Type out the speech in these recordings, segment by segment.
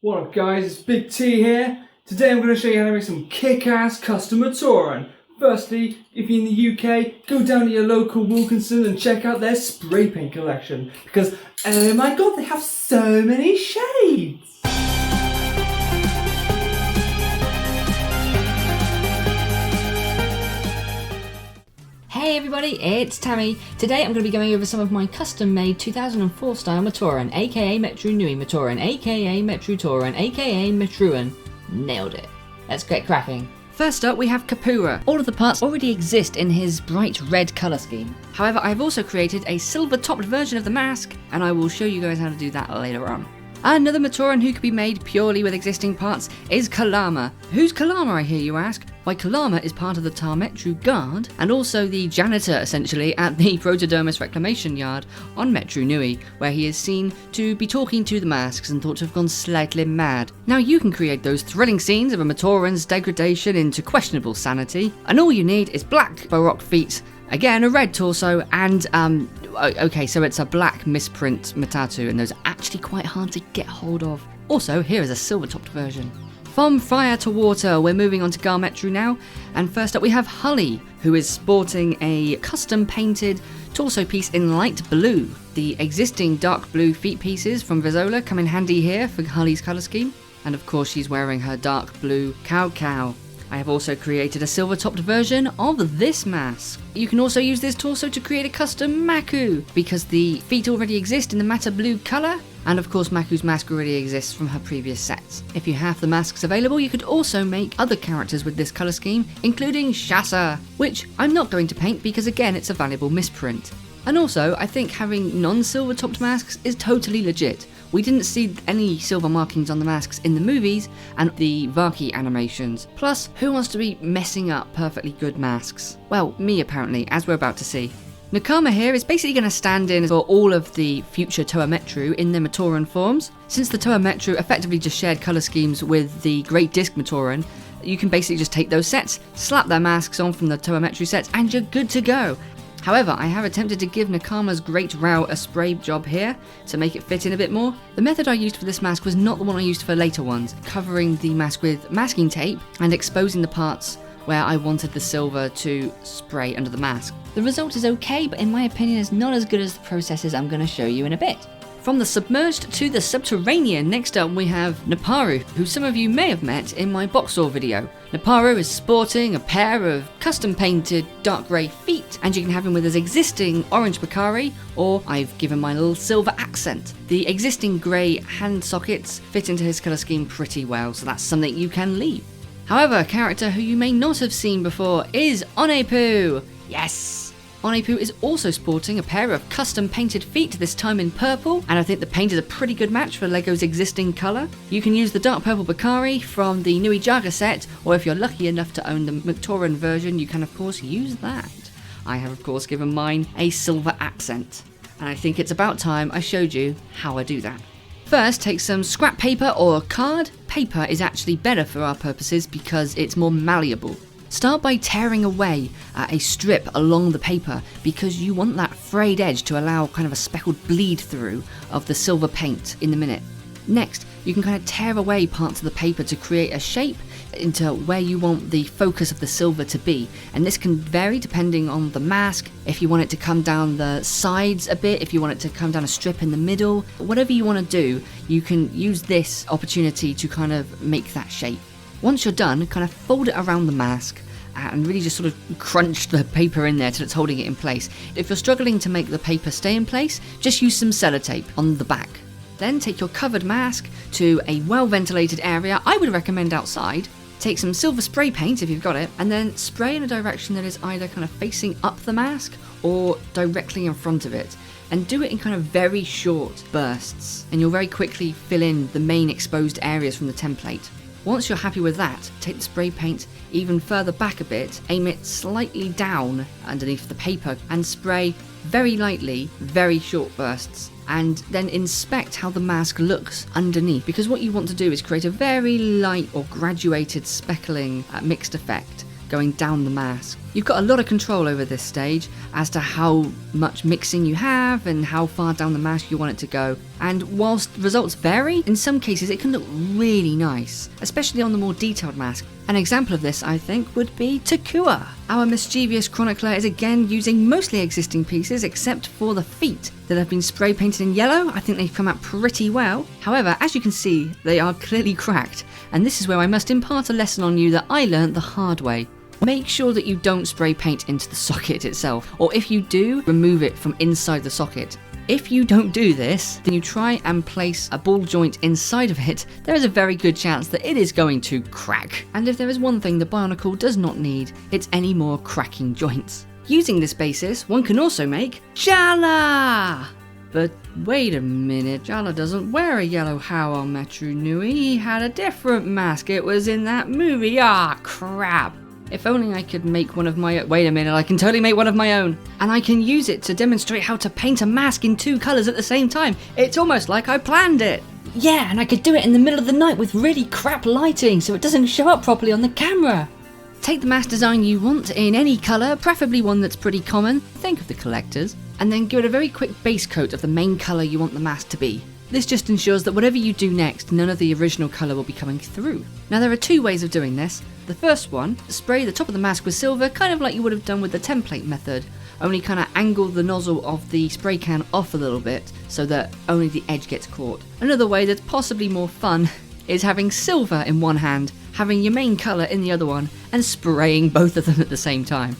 What up guys, it's Big T here. Today I'm going to show you how to make some kick-ass custom Matoran. Firstly, if you're in the UK, go down to your local Wilkinson and check out their spray paint collection. Because, oh my god, they have so many shades! Hey everybody, it's Tammy. Today I'm going to be going over some of my custom-made 2004 style Matoran, aka Metru Nui Matoran, aka Metru Tauren, aka Metruan. Nailed it. Let's get cracking. First up we have Kapura. All of the parts already exist in his bright red colour scheme. However, I've also created a silver-topped version of the mask, and I will show you guys how to do that later on. Another Matoran who could be made purely with existing parts is Kalama. Who's Kalama, I hear you ask? Why, Kalama is part of the Ta-Metru Guard, and also the janitor, essentially, at the Protodermis Reclamation Yard on Metru Nui, where he is seen to be talking to the masks and thought to have gone slightly mad. Now you can create those thrilling scenes of a Matoran's degradation into questionable sanity, and all you need is black Baroque feet, again a red torso, and okay, so it's a black misprint Matatu, and those are actually quite hard to get hold of. Also, here is a silver-topped version. From fire to water, we're moving on to Gar-Metru now, and first up we have Hully, who is sporting a custom-painted torso piece in light blue. The existing dark blue feet pieces from Vizola come in handy here for Hully's colour scheme, and of course she's wearing her dark blue cow. I have also created a silver-topped version of this mask. You can also use this torso to create a custom Maku, because the feet already exist in the matte blue colour, and of course Maku's mask already exists from her previous sets. If you have the masks available, you could also make other characters with this colour scheme, including Shasa, which I'm not going to paint because again it's a valuable misprint. And also, I think having non-silver topped masks is totally legit. We didn't see any silver markings on the masks in the movies and the Vaki animations. Plus, who wants to be messing up perfectly good masks? Well, me apparently, as we're about to see. Nakama here is basically going to stand in for all of the future Ta-Metru in their Matoran forms. Since the Ta-Metru effectively just shared colour schemes with the Great Disc Matoran, you can basically just take those sets, slap their masks on from the Ta-Metru sets, and you're good to go. However, I have attempted to give Nakama's Great Rao a spray job here to make it fit in a bit more. The method I used for this mask was not the one I used for later ones, covering the mask with masking tape and exposing the parts where I wanted the silver to spray under the mask. The result is okay, but in my opinion is not as good as the processes I'm going to show you in a bit. From the submerged to the subterranean, next up we have Naparu, who some of you may have met in my Boxor video. Naparu is sporting a pair of custom painted dark grey feet, and you can have him with his existing orange Bakari, or I've given my little silver accent. The existing grey hand sockets fit into his colour scheme pretty well, so that's something you can leave. However, a character who you may not have seen before is Onepu! Yes! Onepu is also sporting a pair of custom painted feet, this time in purple, and I think the paint is a pretty good match for LEGO's existing colour. You can use the dark purple Bakari from the Nui Jaga set, or if you're lucky enough to own the Matoran version, you can of course use that. I have of course given mine a silver accent, and I think it's about time I showed you how I do that. First, take some scrap paper or card. Paper is actually better for our purposes because it's more malleable. Start by tearing away a strip along the paper because you want that frayed edge to allow kind of a speckled bleed through of the silver paint in the minute. Next, you can kind of tear away parts of the paper to create a shape into where you want the focus of the silver to be, and this can vary depending on the mask. If you want it to come down the sides a bit, if you want it to come down a strip in the middle, whatever you want to do, you can use this opportunity to kind of make that shape. Once you're done, kind of fold it around the mask and really just sort of crunch the paper in there till it's holding it in place. If you're struggling to make the paper stay in place, just use some sellotape on the back. Then take your covered mask to a well-ventilated area, I would recommend outside. Take some silver spray paint if you've got it, and then spray in a direction that is either kind of facing up the mask or directly in front of it. And do it in kind of very short bursts, and you'll very quickly fill in the main exposed areas from the template. Once you're happy with that, take the spray paint even further back a bit, aim it slightly down underneath the paper, and spray very lightly, very short bursts, and then inspect how the mask looks underneath, because what you want to do is create a very light or graduated speckling mixed effect going down the mask. You've got a lot of control over this stage as to how much mixing you have and how far down the mask you want it to go. And whilst results vary, in some cases it can look really nice, especially on the more detailed mask. An example of this, I think, would be Takua. Our mischievous chronicler is again using mostly existing pieces except for the feet that have been spray painted in yellow. I think they've come out pretty well. However, as you can see, they are clearly cracked, and this is where I must impart a lesson on you that I learned the hard way. Make sure that you don't spray paint into the socket itself, or if you do, remove it from inside the socket. If you don't do this, then you try and place a ball joint inside of it, there is a very good chance that it is going to crack. And if there is one thing the Bionicle does not need, it's any more cracking joints. Using this basis, one can also make Jaala! But wait a minute, Jaala doesn't wear a yellow How Metru Nui, he had a different mask, it was in that movie, crap. If only I could make one of my own. Wait a minute, I can totally make one of my own. And I can use it to demonstrate how to paint a mask in 2 colours at the same time. It's almost like I planned it. Yeah, and I could do it in the middle of the night with really crap lighting so it doesn't show up properly on the camera. Take the mask design you want in any colour, preferably one that's pretty common. Think of the collectors. And then give it a very quick base coat of the main colour you want the mask to be. This just ensures that whatever you do next, none of the original colour will be coming through. Now there are 2 ways of doing this. The first one, spray the top of the mask with silver, kind of like you would have done with the template method, only kind of angle the nozzle of the spray can off a little bit so that only the edge gets caught. Another way that's possibly more fun is having silver in one hand, having your main colour in the other one, and spraying both of them at the same time.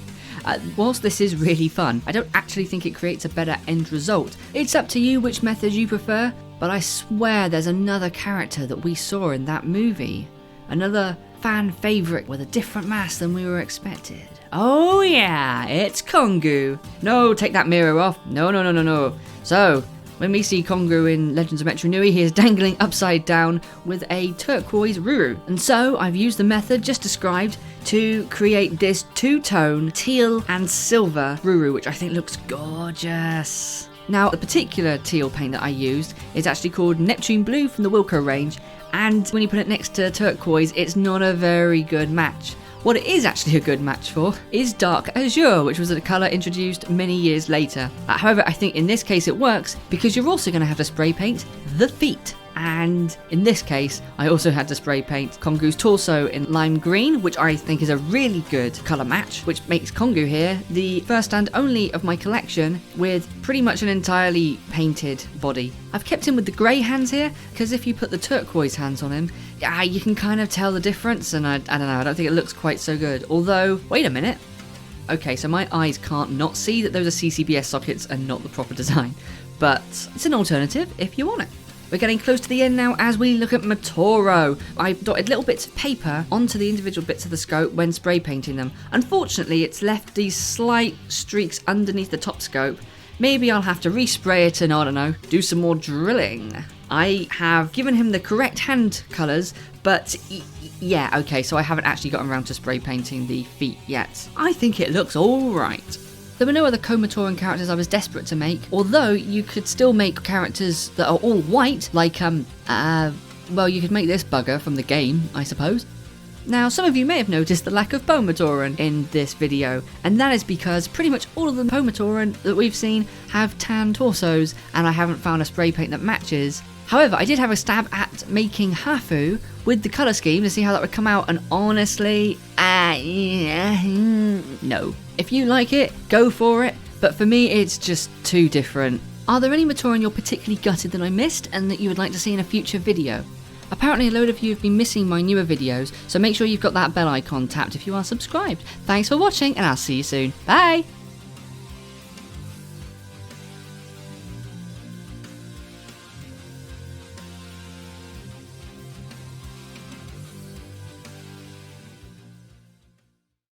Whilst this is really fun, I don't actually think it creates a better end result. It's up to you which method you prefer, but I swear there's another character that we saw in that movie. Another fan favourite with a different mask than we were expected. Oh yeah, it's Kongu. No, take that mirror off. No. So, when we see Kongu in Legends of Metru Nui, he is dangling upside down with a turquoise Ruru. And so, I've used the method just described to create this 2-tone teal and silver Ruru, which I think looks gorgeous. Now, the particular teal paint that I used is actually called Neptune Blue from the Wilco range, and when you put it next to turquoise, it's not a very good match. What it is actually a good match for is Dark Azure, which was a colour introduced many years later. However, I think in this case it works because you're also going to have to spray paint the feet. And in this case, I also had to spray paint Kongu's torso in lime green, which I think is a really good colour match, which makes Kongu here the first and only of my collection with pretty much an entirely painted body. I've kept him with the grey hands here, because if you put the turquoise hands on him, you can kind of tell the difference, and I don't know, I don't think it looks quite so good. Although, wait a minute. Okay, so my eyes can't not see that those are CCBS sockets and not the proper design, but it's an alternative if you want it. We're getting close to the end now as we look at Motoro. I dotted little bits of paper onto the individual bits of the scope when spray painting them. Unfortunately, it's left these slight streaks underneath the top scope. Maybe I'll have to respray it and, I don't know, do some more drilling. I have given him the correct hand colours, but yeah, okay, so I haven't actually gotten around to spray painting the feet yet. I think it looks alright. There were no other Komatoran characters I was desperate to make, although you could still make characters that are all white, like, well, you could make this bugger from the game, I suppose. Now, some of you may have noticed the lack of Pomatoran in this video, and that is because pretty much all of the Pomatoran that we've seen have tan torsos, and I haven't found a spray paint that matches. However, I did have a stab at making Hafu with the colour scheme to see how that would come out, and honestly, no. If you like it, go for it, but for me it's just too different. Are there any Matoran you're particularly gutted that I missed and that you would like to see in a future video? Apparently a load of you have been missing my newer videos, so make sure you've got that bell icon tapped if you are subscribed. Thanks for watching, and I'll see you soon. Bye!